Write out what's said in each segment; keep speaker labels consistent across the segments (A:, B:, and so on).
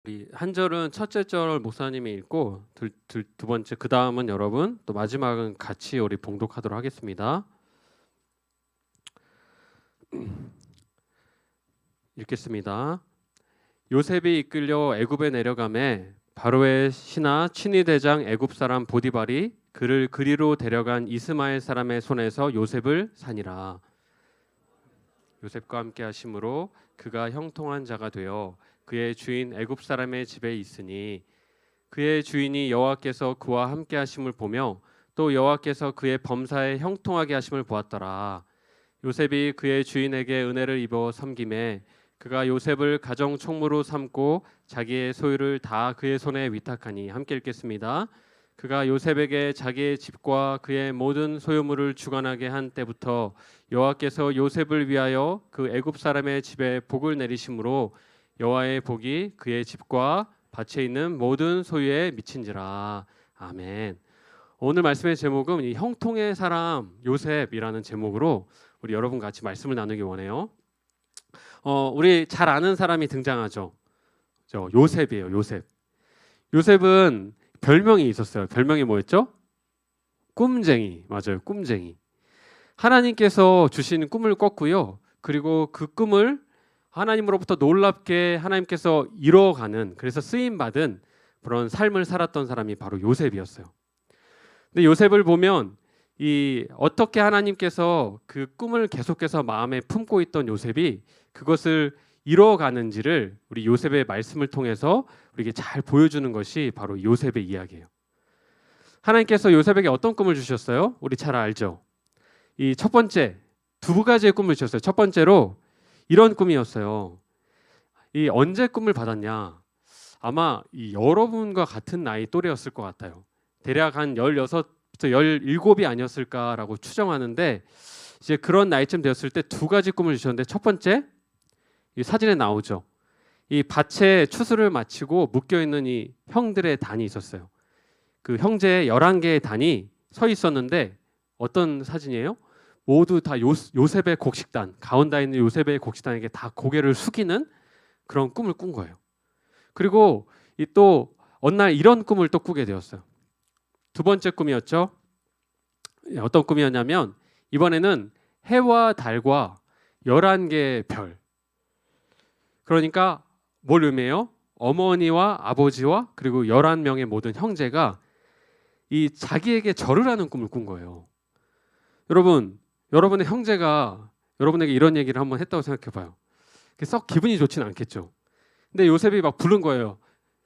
A: 이 한 절은 첫째 절 목사님이 읽고 두 번째 그 다음은 여러분 또 마지막은 같이 우리 봉독하도록 하겠습니다. 읽겠습니다. 요셉이 이끌려 애굽에 내려가매 바로의 신하 친위 대장 애굽 사람 보디발이 그를 그리로 데려간 이스마엘 사람의 손에서 요셉을 사니라. 요셉과 함께 하심으로 그가 형통한 자가 되어 그의 주인 애굽 사람의 집에 있으니 그의 주인이 여호와께서 그와 함께 하심을 보며 또 여호와께서 그의 범사에 형통하게 하심을 보았더라. 요셉이 그의 주인에게 은혜를 입어 섬김에 그가 요셉을 가정 총무로 삼고 자기의 소유를 다 그의 손에 위탁하니. 함께 읽겠습니다. 그가 요셉에게 자기의 집과 그의 모든 소유물을 주관하게 한 때부터 여호와께서 요셉을 위하여 그 애굽 사람의 집에 복을 내리심으로 여호와의 복이 그의 집과 밭에 있는 모든 소유에 미친지라. 아멘. 오늘 말씀의 제목은 이 형통의 사람 요셉이라는 제목으로 우리 여러분 같이 말씀을 나누기 원해요. 우리 잘 아는 사람이 등장하죠. 요셉이에요. 요셉. 요셉은 별명이 있었어요. 별명이 뭐였죠? 꿈쟁이. 맞아요. 꿈쟁이. 하나님께서 주신 꿈을 꿨고요. 그리고 그 꿈을 하나님으로부터 놀랍게 하나님께서 이뤄가는, 그래서 쓰임받은 그런 삶을 살았던 사람이 바로 요셉이었어요. 근데 요셉을 보면 어떻게 하나님께서 그 꿈을 계속해서 마음에 품고 있던 요셉이 그것을 이뤄가는지를 우리 요셉의 말씀을 통해서 우리에게 잘 보여주는 것이 바로 요셉의 이야기예요. 하나님께서 요셉에게 어떤 꿈을 주셨어요? 우리 잘 알죠. 이 첫 번째, 두 가지의 꿈을 주셨어요. 첫 번째로 이런 꿈이었어요. 언제 꿈을 받았냐? 아마 여러분과 같은 나이 또래였을 것 같아요. 대략 한 16부터 17이 아니었을까라고 추정하는데, 이제 그런 나이쯤 되었을 때 두 가지 꿈을 주셨는데, 첫 번째, 이 사진에 나오죠. 이 밭에 추수를 마치고 묶여 있는 이 형들의 단이 있었어요. 그 형제의 11개의 단이 서 있었는데 어떤 사진이에요? 모두 다 요셉의 곡식단, 가운데 있는 요셉의 곡식단에게 다 고개를 숙이는 그런 꿈을 꾼 거예요. 그리고 또 어느 날 이런 꿈을 또 꾸게 되었어요. 두 번째 꿈이었죠. 어떤 꿈이었냐면 이번에는 해와 달과 11개의 별. 그러니까 뭘 의미해요? 어머니와 아버지와 그리고 11명의 모든 형제가 자기에게 절을 하는 꿈을 꾼 거예요. 여러분의 형제가 여러분에게 이런 얘기를 한번 했다고 생각해 봐요. 썩 기분이 좋지는 않겠죠. 근데 요셉이 막 부른 거예요.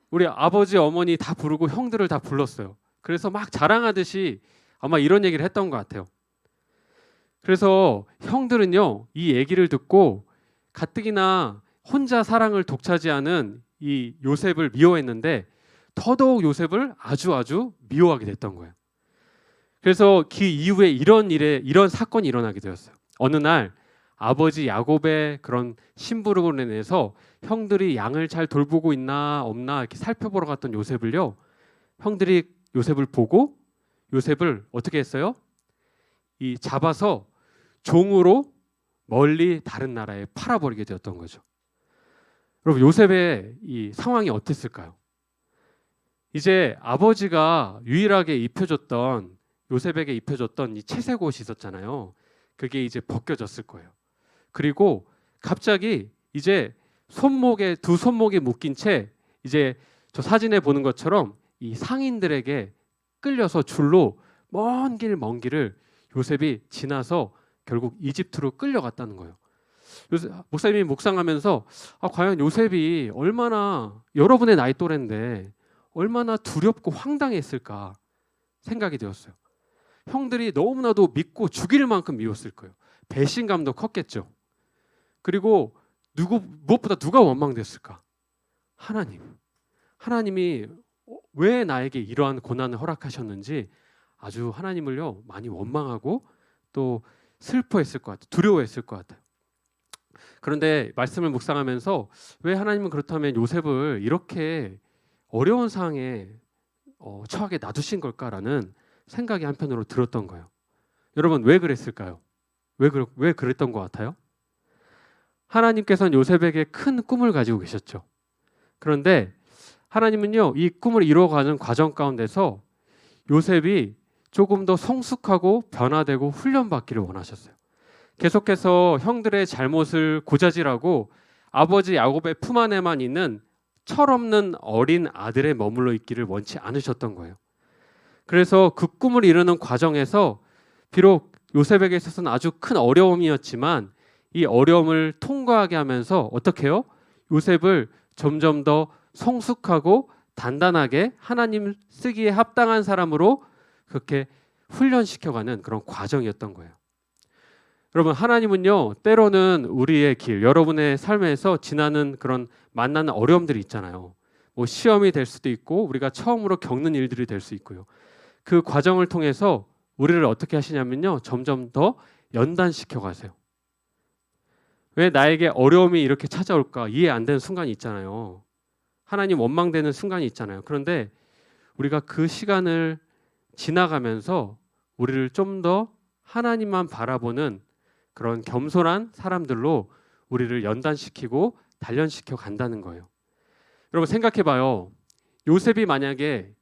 A: 우리 아버지, 어머니 다 부르고 형들을 다 불렀어요. 그래서 막 자랑하듯이 아마 이런 얘기를 했던 것 같아요. 그래서 형들은요, 이 얘기를 듣고 가뜩이나 혼자 사랑을 독차지하는 이 요셉을 미워했는데 더더욱 요셉을 아주 미워하게 됐던 거예요. 그래서 그 이후에 이런 사건이 일어나게 되었어요. 어느 날 아버지 야곱의 그런 심부름으로 인해서 형들이 양을 잘 돌보고 있나 없나 이렇게 살펴보러 갔던 요셉을요, 형들이 요셉을 보고 요셉을 어떻게 했어요? 잡아서 종으로 멀리 다른 나라에 팔아버리게 되었던 거죠. 여러분, 요셉의 이 상황이 어땠을까요? 이제 아버지가 유일하게 요셉에게 입혀줬던 이 채색옷이 있었잖아요. 그게 이제 벗겨졌을 거예요. 그리고 갑자기 이제 두 손목에 묶인 채 이제 저 사진에 보는 것처럼 이 상인들에게 끌려서 줄로 먼 길을 요셉이 지나서 결국 이집트로 끌려갔다는 거예요. 목사님이 묵상하면서 과연 요셉이 얼마나, 여러분의 나이 또래인데 얼마나 두렵고 황당했을까 생각이 되었어요. 형들이 너무나도 믿고 죽일 만큼 미웠을 거예요. 배신감도 컸겠죠. 그리고 무엇보다 누가 원망됐을까? 하나님이 왜 나에게 이러한 고난을 허락하셨는지 아주 하나님을요 많이 원망하고 또 슬퍼했을 것 같아요. 두려워했을 것 같아요. 그런데 말씀을 묵상하면서 왜 하나님은 그렇다면 요셉을 이렇게 어려운 상황에 처하게 놔두신 걸까라는 생각이 한편으로 들었던 거예요. 여러분, 왜 그랬을까요? 왜 그랬던 것 같아요? 하나님께서는 요셉에게 큰 꿈을 가지고 계셨죠. 그런데 하나님은요, 이 꿈을 이루어가는 과정 가운데서 요셉이 조금 더 성숙하고 변화되고 훈련받기를 원하셨어요. 계속해서 형들의 잘못을 고자질하고 아버지 야곱의 품 안에만 있는 철없는 어린 아들에 머물러 있기를 원치 않으셨던 거예요. 그래서 그 꿈을 이루는 과정에서 비록 요셉에게 있어서는 아주 큰 어려움이었지만 이 어려움을 통과하게 하면서 어떻게 해요? 요셉을 점점 더 성숙하고 단단하게 하나님 쓰기에 합당한 사람으로 그렇게 훈련시켜가는 그런 과정이었던 거예요. 여러분, 하나님은요, 때로는 우리의 길, 여러분의 삶에서 지나는 그런 만나는 어려움들이 있잖아요. 뭐 시험이 될 수도 있고 우리가 처음으로 겪는 일들이 될 수 있고요. 그 과정을 통해서 우리를 어떻게 하시냐면요, 점점 더 연단시켜 가세요. 왜 나에게 어려움이 이렇게 찾아올까 이해 안 되는 순간이 있잖아요. 하나님 원망되는 순간이 있잖아요. 그런데 우리가 그 시간을 지나가면서 우리를 좀 더 하나님만 바라보는 그런 겸손한 사람들로 우리를 연단시키고 단련시켜 간다는 거예요. 여러분 생각해 봐요. 요셉이 만약에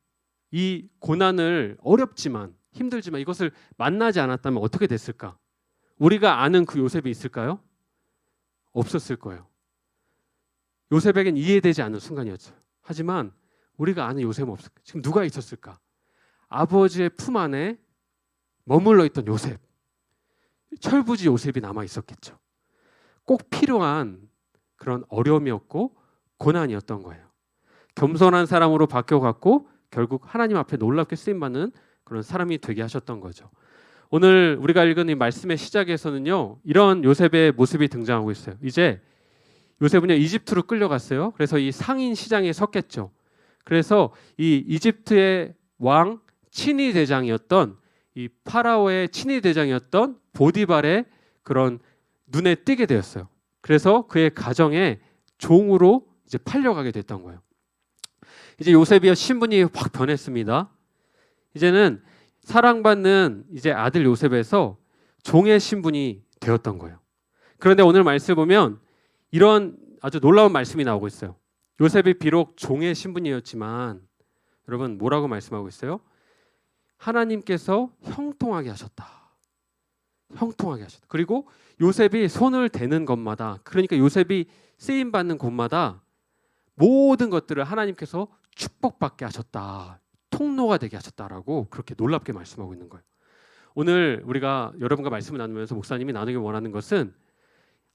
A: 이 고난을 어렵지만 힘들지만 이것을 만나지 않았다면 어떻게 됐을까? 우리가 아는 그 요셉이 있을까요? 없었을 거예요. 요셉에겐 이해되지 않는 순간이었어요. 하지만 우리가 아는 요셉은 없을까? 지금 누가 있었을까? 아버지의 품 안에 머물러 있던 요셉. 철부지 요셉이 남아 있었겠죠. 꼭 필요한 그런 어려움이었고 고난이었던 거예요. 겸손한 사람으로 바뀌어갔고 결국 하나님 앞에 놀랍게 쓰임받는 그런 사람이 되게 하셨던 거죠. 오늘 우리가 읽은 이 말씀의 시작에서는요, 이런 요셉의 모습이 등장하고 있어요. 이제 요셉은요, 이집트로 끌려갔어요. 그래서 이 상인 시장에 섰겠죠. 그래서 이 이집트의 왕 친위 대장이었던 이 파라오의 친위 대장이었던 보디발의 그런 눈에 띄게 되었어요. 그래서 그의 가정에 종으로 이제 팔려가게 됐던 거예요. 이제 요셉이 신분이 확 변했습니다. 이제는 사랑받는 이제 아들 요셉에서 종의 신분이 되었던 거예요. 그런데 오늘 말씀 보면 이런 아주 놀라운 말씀이 나오고 있어요. 요셉이 비록 종의 신분이었지만 여러분 뭐라고 말씀하고 있어요? 하나님께서 형통하게 하셨다. 형통하게 하셨다. 그리고 요셉이 손을 대는 것마다, 그러니까 요셉이 쓰임 받는 곳마다 모든 것들을 하나님께서 축복받게 하셨다. 통로가 되게 하셨다라고 그렇게 놀랍게 말씀하고 있는 거예요. 오늘 우리가 여러분과 말씀을 나누면서 목사님이 나누기 원하는 것은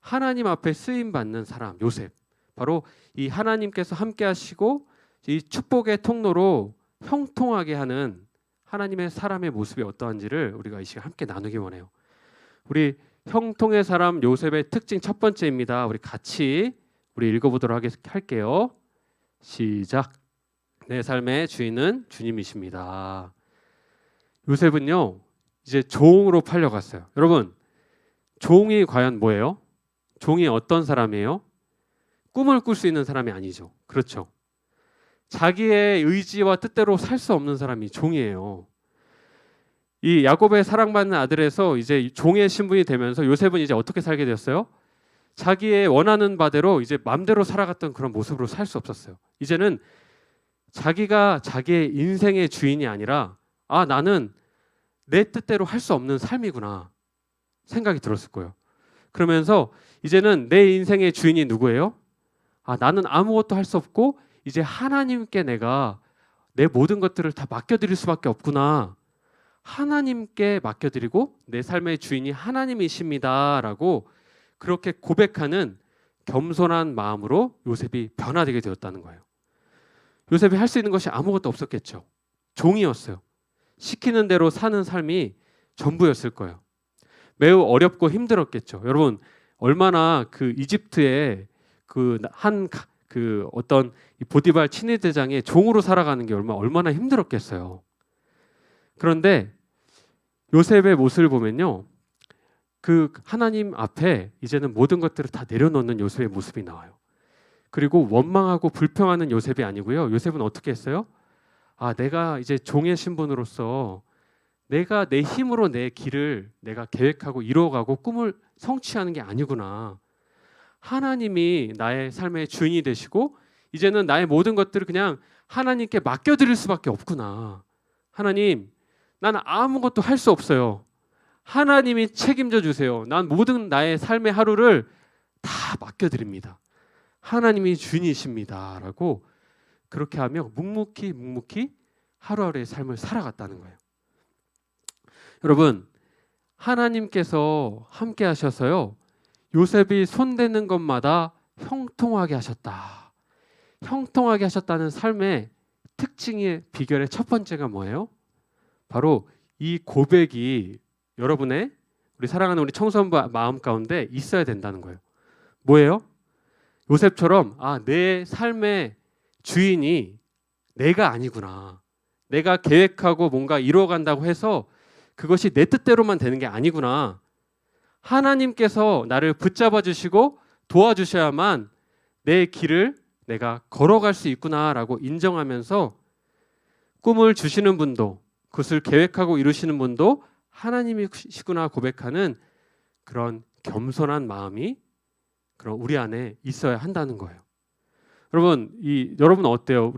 A: 하나님 앞에 쓰임 받는 사람 요셉, 바로 이 하나님께서 함께 하시고 이 축복의 통로로 형통하게 하는 하나님의 사람의 모습이 어떠한지를 우리가 이 시간 함께 나누기 원해요. 우리 형통의 사람 요셉의 특징 첫 번째입니다. 우리 같이 읽어보도록 할게요. 시작. 내 삶의 주인은 주님이십니다. 요셉은요, 이제 종으로 팔려갔어요. 여러분, 종이 과연 뭐예요? 종이 어떤 사람이에요? 꿈을 꿀 수 있는 사람이 아니죠. 그렇죠. 자기의 의지와 뜻대로 살 수 없는 사람이 종이에요. 이 야곱의 사랑받는 아들에서 이제 종의 신분이 되면서 요셉은 이제 어떻게 살게 되었어요? 자기의 원하는 바대로 이제 마음대로 살아갔던 그런 모습으로 살 수 없었어요. 이제는 자기가 자기의 인생의 주인이 아니라 나는 내 뜻대로 할 수 없는 삶이구나 생각이 들었을 거예요. 그러면서 이제는 내 인생의 주인이 누구예요? 나는 아무것도 할 수 없고 이제 하나님께 내가 내 모든 것들을 다 맡겨드릴 수밖에 없구나. 하나님께 맡겨드리고 내 삶의 주인이 하나님이십니다라고 그렇게 고백하는 겸손한 마음으로 요셉이 변화되게 되었다는 거예요. 요셉이 할 수 있는 것이 아무것도 없었겠죠. 종이었어요. 시키는 대로 사는 삶이 전부였을 거예요. 매우 어렵고 힘들었겠죠. 여러분 얼마나 그 이집트의 어떤 보디발 친위 대장의 종으로 살아가는 게 얼마나 힘들었겠어요. 그런데 요셉의 모습을 보면요, 그 하나님 앞에 이제는 모든 것들을 다 내려놓는 요셉의 모습이 나와요. 그리고 원망하고 불평하는 요셉이 아니고요. 요셉은 어떻게 했어요? 내가 이제 종의 신분으로서 내가 내 힘으로 내 길을 내가 계획하고 이루어가고 꿈을 성취하는 게 아니구나. 하나님이 나의 삶의 주인이 되시고 이제는 나의 모든 것들을 그냥 하나님께 맡겨드릴 수밖에 없구나. 하나님, 난 아무것도 할 수 없어요. 하나님이 책임져 주세요. 난 모든 나의 삶의 하루를 다 맡겨드립니다. 하나님이 주인이십니다. 라고 그렇게 하며 묵묵히 하루하루의 삶을 살아갔다는 거예요. 여러분, 하나님께서 함께 하셔서요, 요셉이 손대는 것마다 형통하게 하셨다. 형통하게 하셨다는 삶의 특징의 비결의 첫 번째가 뭐예요? 바로 이 고백이 여러분의, 우리 사랑하는 우리 청소년부 마음 가운데 있어야 된다는 거예요. 뭐예요? 요셉처럼 내 삶의 주인이 내가 아니구나. 내가 계획하고 뭔가 이루어간다고 해서 그것이 내 뜻대로만 되는 게 아니구나. 하나님께서 나를 붙잡아 주시고 도와주셔야만 내 길을 내가 걸어갈 수 있구나라고 인정하면서 꿈을 주시는 분도, 그것을 계획하고 이루시는 분도 하나님이시구나 고백하는 그런 겸손한 마음이 그런 우리 안에 있어야 한다는 거예요. 여러분 어때요?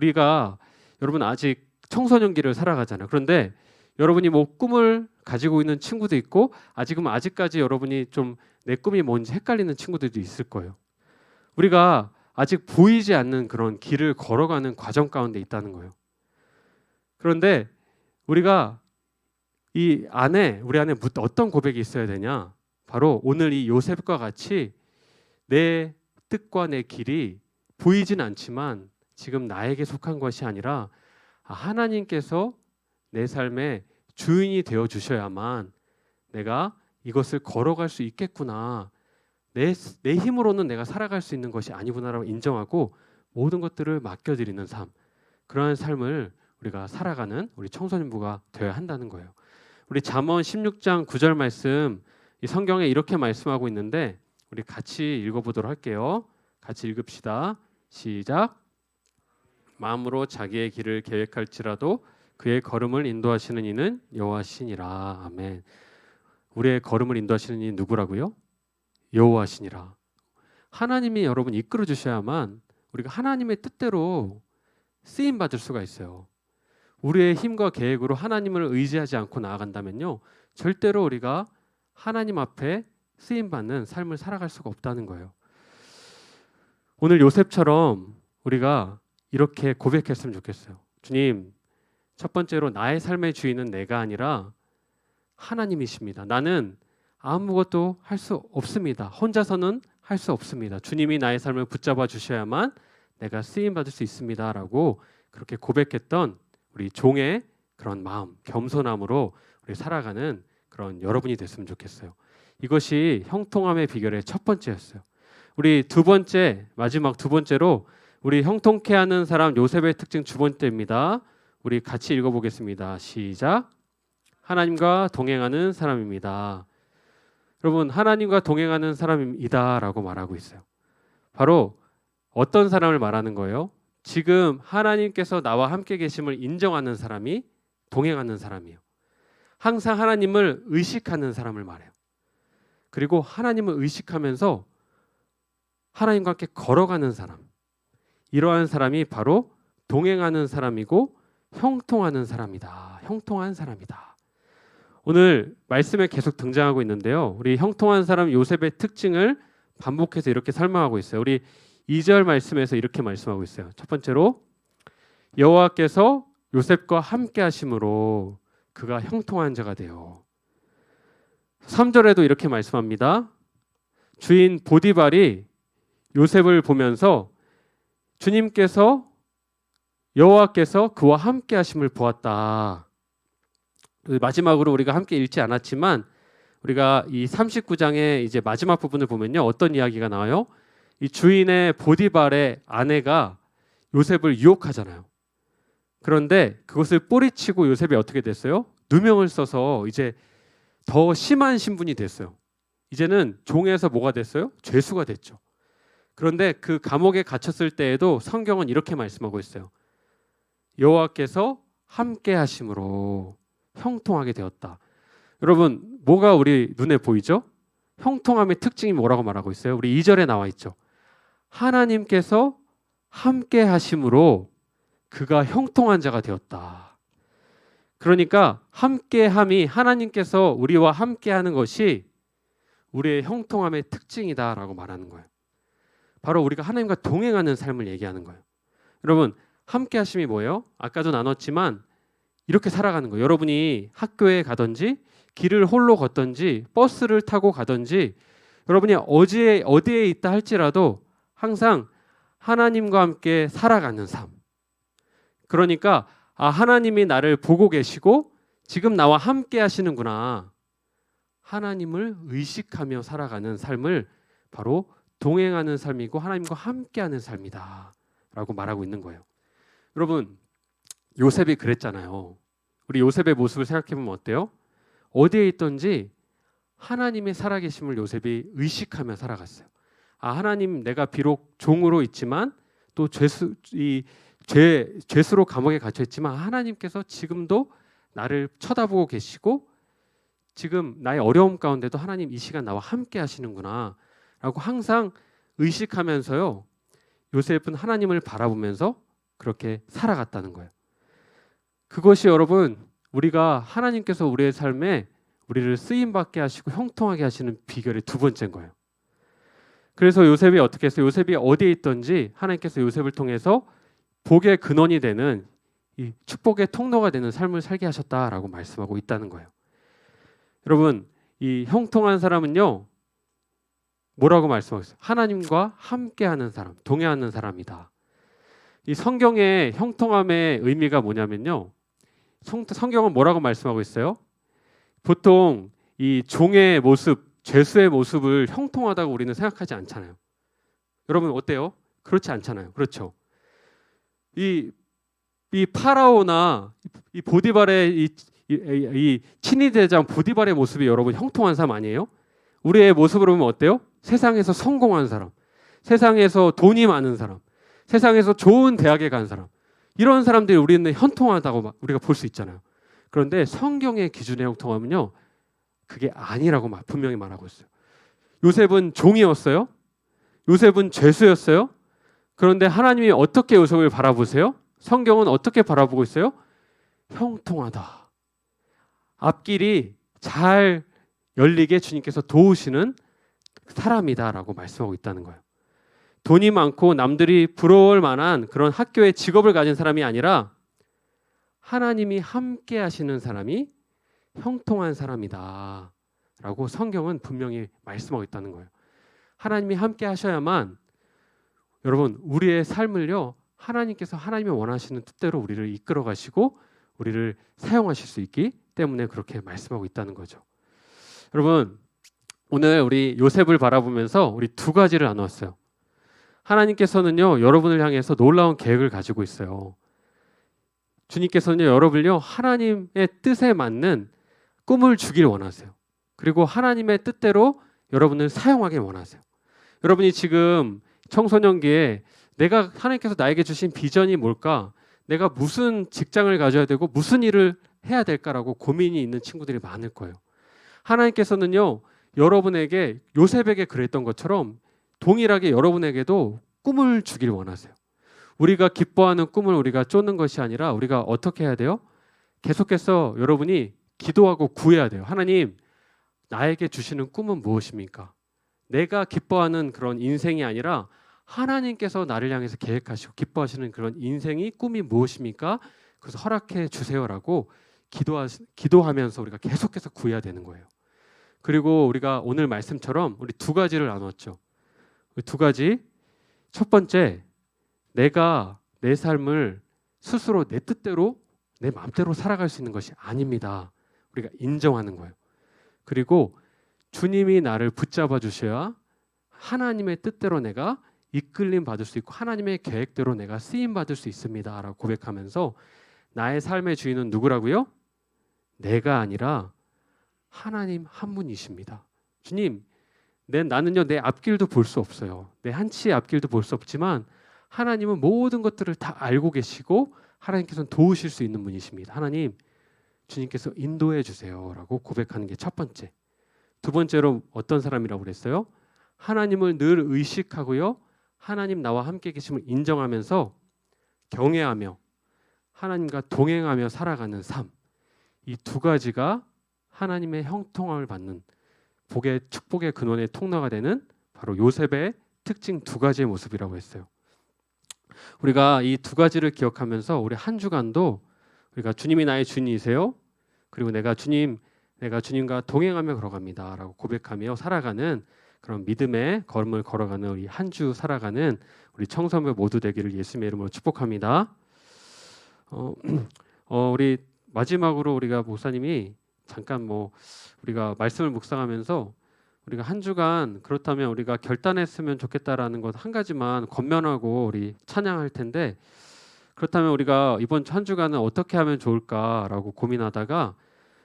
A: 여러분 아직 청소년기를 살아가잖아요. 그런데 여러분이 뭐 꿈을 가지고 있는 친구도 있고 아직까지 여러분이 좀 내 꿈이 뭔지 헷갈리는 친구들도 있을 거예요. 우리가 아직 보이지 않는 그런 길을 걸어가는 과정 가운데 있다는 거예요. 그런데 우리가 우리 안에 어떤 고백이 있어야 되냐? 바로 오늘 이 요셉과 같이 내 뜻과 내 길이 보이진 않지만 지금 나에게 속한 것이 아니라 하나님께서 내 삶의 주인이 되어 주셔야만 내가 이것을 걸어갈 수 있겠구나. 내 힘으로는 내가 살아갈 수 있는 것이 아니구나라고 인정하고 모든 것들을 맡겨드리는 삶, 그러한 삶을 우리가 살아가는 우리 청소년부가 되어야 한다는 거예요. 우리 잠언 16장 9절 말씀, 이 성경에 이렇게 말씀하고 있는데 우리 같이 읽어보도록 할게요. 같이 읽읍시다. 시작. 마음으로 자기의 길을 계획할지라도 그의 걸음을 인도하시는 이는 여호와시니라. 아멘. 우리의 걸음을 인도하시는 이는 누구라고요? 여호와시니라. 하나님이 여러분 이끌어 주셔야만 우리가 하나님의 뜻대로 쓰임 받을 수가 있어요. 우리의 힘과 계획으로 하나님을 의지하지 않고 나아간다면요, 절대로 우리가 하나님 앞에 쓰임 받는 삶을 살아갈 수가 없다는 거예요. 오늘 요셉처럼 우리가 이렇게 고백했으면 좋겠어요. 주님, 첫 번째로 나의 삶의 주인은 내가 아니라 하나님이십니다. 나는 아무것도 할 수 없습니다. 혼자서는 할 수 없습니다. 주님이 나의 삶을 붙잡아 주셔야만 내가 쓰임 받을 수 있습니다라고 그렇게 고백했던 우리 종의 그런 마음, 겸손함으로 우리 살아가는 그런 여러분이 됐으면 좋겠어요. 이것이 형통함의 비결의 첫 번째였어요. 우리 마지막 두 번째로 우리 형통케 하는 사람 요셉의 특징 두 번째입니다. 우리 같이 읽어보겠습니다. 시작. 하나님과 동행하는 사람입니다. 여러분, 하나님과 동행하는 사람이다라고 말하고 있어요. 바로 어떤 사람을 말하는 거예요? 지금 하나님께서 나와 함께 계심을 인정하는 사람이 동행하는 사람이에요. 항상 하나님을 의식하는 사람을 말해요. 그리고 하나님을 의식하면서 하나님과 함께 걸어가는 사람, 이러한 사람이 바로 동행하는 사람이고 형통하는 사람이다. 형통한 사람이다. 오늘 말씀에 계속 등장하고 있는데요, 우리 형통한 사람 요셉의 특징을 반복해서 이렇게 설명하고 있어요. 우리 2절 말씀에서 이렇게 말씀하고 있어요. 첫 번째로 여호와께서 요셉과 함께 하심으로 그가 형통한 자가 되어. 3절에도 이렇게 말씀합니다. 주인 보디발이 요셉을 보면서 여호와께서 그와 함께 하심을 보았다. 마지막으로 우리가 함께 읽지 않았지만 우리가 이 39장의 이제 마지막 부분을 보면요, 어떤 이야기가 나와요? 이 주인의 보디발의 아내가 요셉을 유혹하잖아요. 그런데 그것을 뿌리치고 요셉이 어떻게 됐어요? 누명을 써서 이제 더 심한 신분이 됐어요. 이제는 종에서 뭐가 됐어요? 죄수가 됐죠. 그런데 그 감옥에 갇혔을 때에도 성경은 이렇게 말씀하고 있어요. 여호와께서 함께 하심으로 형통하게 되었다. 여러분, 뭐가 우리 눈에 보이죠? 형통함의 특징이 뭐라고 말하고 있어요? 우리 2절에 나와 있죠. 하나님께서 함께 하심으로 그가 형통한 자가 되었다. 그러니까 함께함이 하나님께서 우리와 함께하는 것이 우리의 형통함의 특징이다라고 말하는 거예요. 바로 우리가 하나님과 동행하는 삶을 얘기하는 거예요. 여러분, 함께하심이 뭐예요? 아까도 나눴지만 이렇게 살아가는 거예요. 여러분이 학교에 가든지 길을 홀로 걷든지 버스를 타고 가든지 여러분이 어디에 있다 할지라도 항상 하나님과 함께 살아가는 삶. 그러니까 하나님이 나를 보고 계시고 지금 나와 함께 하시는구나. 하나님을 의식하며 살아가는 삶을 바로 동행하는 삶이고 하나님과 함께하는 삶이다 라고 말하고 있는 거예요. 여러분, 요셉이 그랬잖아요. 우리 요셉의 모습을 생각해 보면 어때요? 어디에 있든지 하나님의 살아계심을 요셉이 의식하며 살아갔어요. 하나님, 내가 비록 종으로 있지만 또 죄수로 감옥에 갇혀 있지만 하나님께서 지금도 나를 쳐다보고 계시고 지금 나의 어려움 가운데도 하나님 이 시간 나와 함께 하시는구나 라고 항상 의식하면서요, 요셉은 하나님을 바라보면서 그렇게 살아갔다는 거예요. 그것이 여러분, 우리가 하나님께서 우리의 삶에 우리를 쓰임받게 하시고 형통하게 하시는 비결의 두 번째인 거예요. 그래서 요셉이 어떻게 했어요? 요셉이 어디에 있든지 하나님께서 요셉을 통해서 복의 근원이 되는 이 축복의 통로가 되는 삶을 살게 하셨다라고 말씀하고 있다는 거예요. 여러분, 이 형통한 사람은요, 뭐라고 말씀하고 있어요? 하나님과 함께하는 사람, 동행하는 사람이다. 이 성경의 형통함의 의미가 뭐냐면요, 성경은 뭐라고 말씀하고 있어요? 보통 이 종의 모습, 죄수의 모습을 형통하다고 우리는 생각하지 않잖아요. 여러분 어때요? 그렇지 않잖아요. 그렇죠? 이 파라오나 이 보디발의 이 친위 대장 보디발의 모습이 여러분 형통한 사람 아니에요? 우리의 모습으로 보면 어때요? 세상에서 성공한 사람, 세상에서 돈이 많은 사람, 세상에서 좋은 대학에 간 사람, 이런 사람들이 우리는 형통하다고 우리가 볼 수 있잖아요. 그런데 성경의 기준의 형통함은요, 그게 아니라고 분명히 말하고 있어요. 요셉은 종이었어요. 요셉은 죄수였어요. 그런데 하나님이 어떻게 요셉을 바라보세요? 성경은 어떻게 바라보고 있어요? 형통하다. 앞길이 잘 열리게 주님께서 도우시는 사람이다라고 말씀하고 있다는 거예요. 돈이 많고 남들이 부러울 만한 그런 학교의 직업을 가진 사람이 아니라 하나님이 함께 하시는 사람이 형통한 사람이다 라고 성경은 분명히 말씀하고 있다는 거예요. 하나님이 함께 하셔야만 여러분, 우리의 삶을요, 하나님께서 하나님이 원하시는 뜻대로 우리를 이끌어 가시고 우리를 사용하실 수 있기 때문에 그렇게 말씀하고 있다는 거죠. 여러분, 오늘 우리 요셉을 바라보면서 우리 두 가지를 나누었어요. 하나님께서는요, 여러분을 향해서 놀라운 계획을 가지고 있어요. 주님께서는요, 여러분을요, 하나님의 뜻에 맞는 꿈을 주길 원하세요. 그리고 하나님의 뜻대로 여러분을 사용하길 원하세요. 여러분이 지금 청소년기에 내가 하나님께서 나에게 주신 비전이 뭘까? 내가 무슨 직장을 가져야 되고 무슨 일을 해야 될까라고 고민이 있는 친구들이 많을 거예요. 하나님께서는요, 여러분에게 요셉에게 그랬던 것처럼 동일하게 여러분에게도 꿈을 주길 원하세요. 우리가 기뻐하는 꿈을 우리가 쫓는 것이 아니라 우리가 어떻게 해야 돼요? 계속해서 여러분이 기도하고 구해야 돼요. 하나님, 나에게 주시는 꿈은 무엇입니까? 내가 기뻐하는 그런 인생이 아니라 하나님께서 나를 향해서 계획하시고 기뻐하시는 그런 인생이 꿈이 무엇입니까? 그래서 허락해 주세요라고 기도하면서 우리가 계속해서 구해야 되는 거예요. 그리고 우리가 오늘 말씀처럼 우리 두 가지를 나눴죠. 두 가지. 첫 번째, 내가 내 삶을 스스로 내 뜻대로 내 마음대로 살아갈 수 있는 것이 아닙니다. 우리가 인정하는 거예요. 그리고 주님이 나를 붙잡아 주셔야 하나님의 뜻대로 내가 이끌림 받을 수 있고 하나님의 계획대로 내가 쓰임 받을 수 있습니다 라고 고백하면서 나의 삶의 주인은 누구라고요? 내가 아니라 하나님 한 분이십니다. 주님, 나는요 내 앞길도 볼 수 없어요. 내 한치의 앞길도 볼 수 없지만 하나님은 모든 것들을 다 알고 계시고 하나님께서는 도우실 수 있는 분이십니다. 하나님, 주님께서 인도해 주세요 라고 고백하는 게 첫 번째. 두 번째로 어떤 사람이라고 그랬어요? 하나님을 늘 의식하고요, 하나님 나와 함께 계심을 인정하면서 경외하며 하나님과 동행하며 살아가는 삶, 이 두 가지가 하나님의 형통함을 받는 복의 축복의 근원의 통로가 되는 바로 요셉의 특징 두 가지의 모습이라고 했어요. 우리가 이 두 가지를 기억하면서 우리 한 주간도 우리가 주님이 나의 주인이세요. 그리고 내가 주님과 동행하며 걸어갑니다라고 고백하며 살아가는 그런 믿음의 걸음을 걸어가는 우리 한 주 살아가는 우리 청소년 모두 되기를 예수님의 이름으로 축복합니다. 우리 마지막으로 우리가 목사님이 잠깐 우리가 말씀을 묵상하면서 우리가 한 주간 그렇다면 우리가 결단했으면 좋겠다라는 것 한 가지만 권면하고 우리 찬양할 텐데, 그렇다면 우리가 이번 한 주간은 어떻게 하면 좋을까라고 고민하다가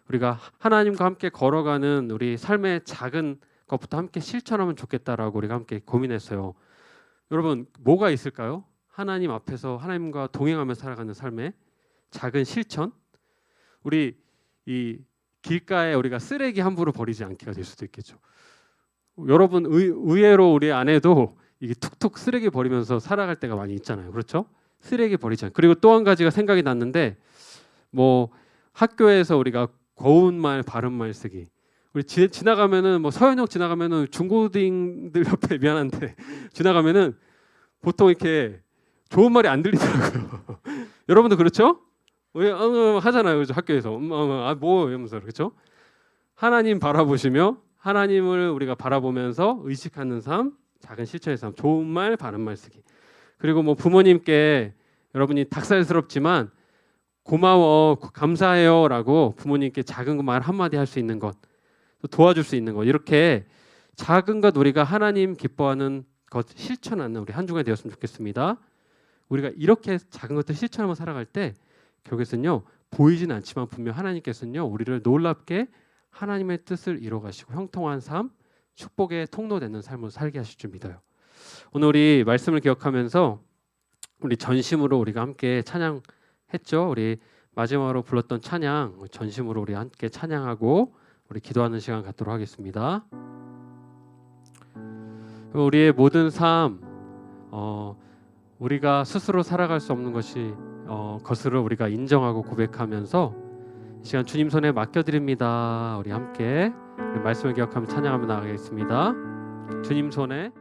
A: 우리가 하나님과 함께 걸어가는 우리 삶의 작은 것부터 함께 실천하면 좋겠다라고 우리가 함께 고민했어요. 여러분, 뭐가 있을까요? 하나님 앞에서 하나님과 동행하며 살아가는 삶의 작은 실천? 우리 이 길가에 우리가 쓰레기 함부로 버리지 않기가 될 수도 있겠죠. 여러분, 의외로 우리 안에도 이게 툭툭 쓰레기 버리면서 살아갈 때가 많이 있잖아요. 그렇죠? 쓰레기 버리지 않고. 그리고 또 한 가지가 생각이 났는데, 학교에서 우리가 고운 말 바른 말 쓰기. 우리 지나가면은 서현역 지나가면은 중고딩들 옆에 미안한데 지나가면은 보통 이렇게 좋은 말이 안 들리더라고요. 여러분도 그렇죠? 왜 하잖아요, 그죠? 학교에서 이러면서 그렇죠? 하나님 바라보시며 하나님을 우리가 바라보면서 의식하는 삶, 작은 실천의 삶, 좋은 말 바른 말 쓰기. 그리고 부모님께 여러분이 닭살스럽지만 고마워, 감사해요라고 부모님께 작은 말 한마디 할 수 있는 것, 또 도와줄 수 있는 것, 이렇게 작은 것 우리가 하나님 기뻐하는 것 실천하는 우리 한 주간이 되었으면 좋겠습니다. 우리가 이렇게 작은 것들 실천하며 살아갈 때 결국에는요, 보이진 않지만 분명 하나님께서는요 우리를 놀랍게 하나님의 뜻을 이뤄가시고 형통한 삶, 축복의 통로되는 삶을 살게 하실 줄 믿어요. 오늘 우리 말씀을 기억하면서 우리 전심으로 우리가 함께 찬양했죠. 우리 마지막으로 불렀던 찬양 전심으로 우리 함께 찬양하고 우리 기도하는 시간 갖도록 하겠습니다. 우리의 모든 삶, 우리가 스스로 살아갈 수 없는 것을 우리가 인정하고 고백하면서 이 시간 주님 손에 맡겨드립니다. 우리 함께 우리 말씀을 기억하며 찬양하며 나가겠습니다. 주님 손에